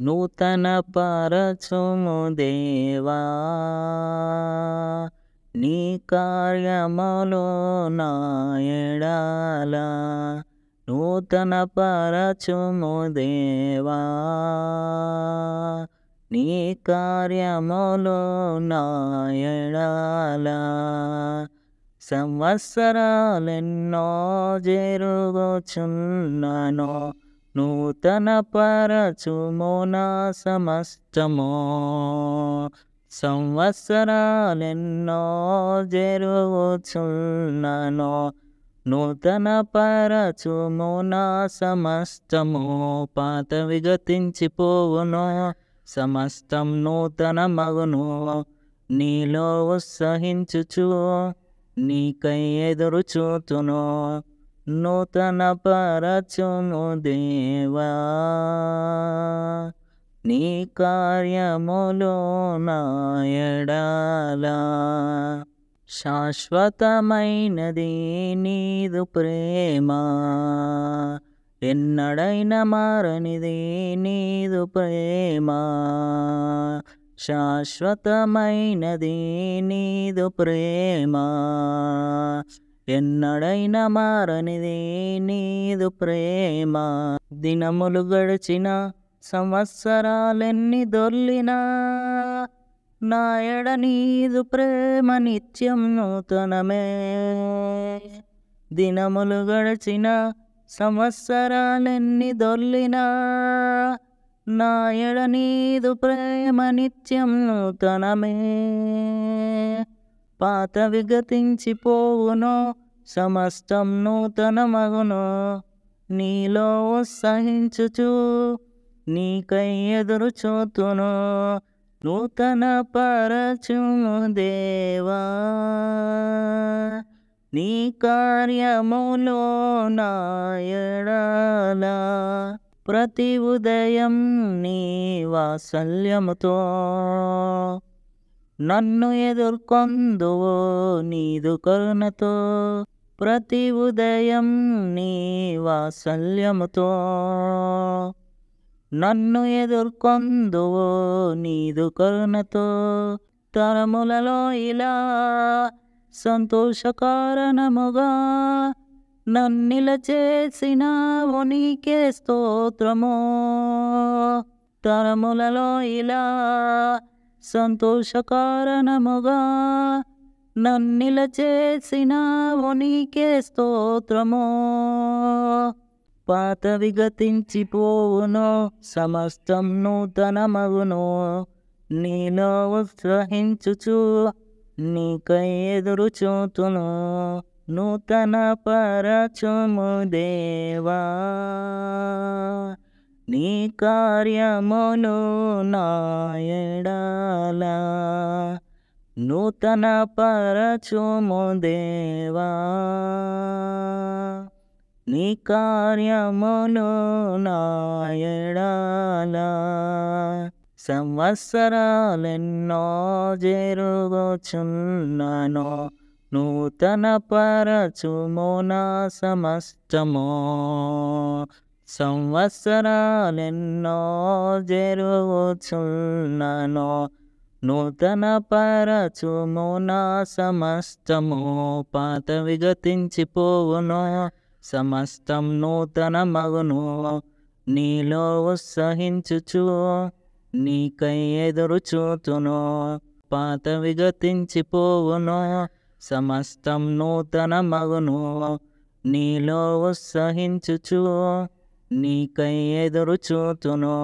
నూతన పరచుము దేవా నీ కార్యములు నా ఎడల నూతన పరచుము దేవా నీ కార్యములు నా ఎడల సంవత్సరాలెన్నో జరుగుచున్నను నూతన పరచుము నా సమస్తము సంవత్సరాలెన్నో జరుగుచున్నను నూతన పరచుము నా సమస్తము పాతవి గతించిపోవును సమస్తం నూతన మగును నీలో ఉత్సహించుచు నీకై ఎదురు చూతును నూతన పరచుము దేవా నీ కార్యములు నా ఎడల శాశ్వతమైనది నీదు ప్రేమ ఎన్నడైన మారనిది నీదు ప్రేమ శాశ్వతమైనది నీదు ప్రేమ ఎన్నడైన మారనిది నీదు ప్రేమ దినములు గడిచిన సంవత్సరాలెన్ని దొర్లినా నా ఎడ నీదు ప్రేమ నిత్యం నూతనమే దినములు గడిచిన సంవత్సరాలెన్ని దొర్లినా నా ఎడ నీదు ప్రేమ నిత్యం నూతనమే పాతవి గతించిపోవును సమస్తం నూతనమగును నీలో ఉత్సహించుచు నీకై ఎదురు చూతును నూతన పరచుము దేవా నీ కార్యములు నా ఎడల ప్రతి ఉదయం నీ వాత్సల్యముతో నన్ను ఎదుర్కొందువు నీదు కరుణతో ప్రతి ఉదయం నీ వాత్సల్యముతో నన్ను ఎదుర్కొందువు నీదు కరుణతో తరములలో ఇలా సంతోషకారణముగా నన్నిల చేసినావు నీకే స్తోత్రము తరములలో ఇలా సంతోషకారణముగా నన్నిల చేసినావు నీకే స్తోత్రము పాతవి గతించిపోవును సమస్తం నూతనమగును నీలో ఉత్సహించుచు నీకై ఎదురు చూతును నూతన పరచుము దేవా నీ కార్యములు నా ఎడల నూతన పరచుము దేవా నీ కార్యములు నా ఎడల సంవత్సరాలెన్నో జరుగుచున్నను నూతన పరచుము నా సమస్తము సంవత్సరాలెన్నో జరుగుచున్నను నూతన పరచుము నా సమస్తము పాతవి గతించిపోవును సమస్తం నూతన మగును నీలో ఉత్సహించుచు నీకై ఎదురు చూతును పాతవి గతించిపోవును సమస్తం నూతన మగును నీలో ఉత్సహించుచు నీకై ఎదురు చూతును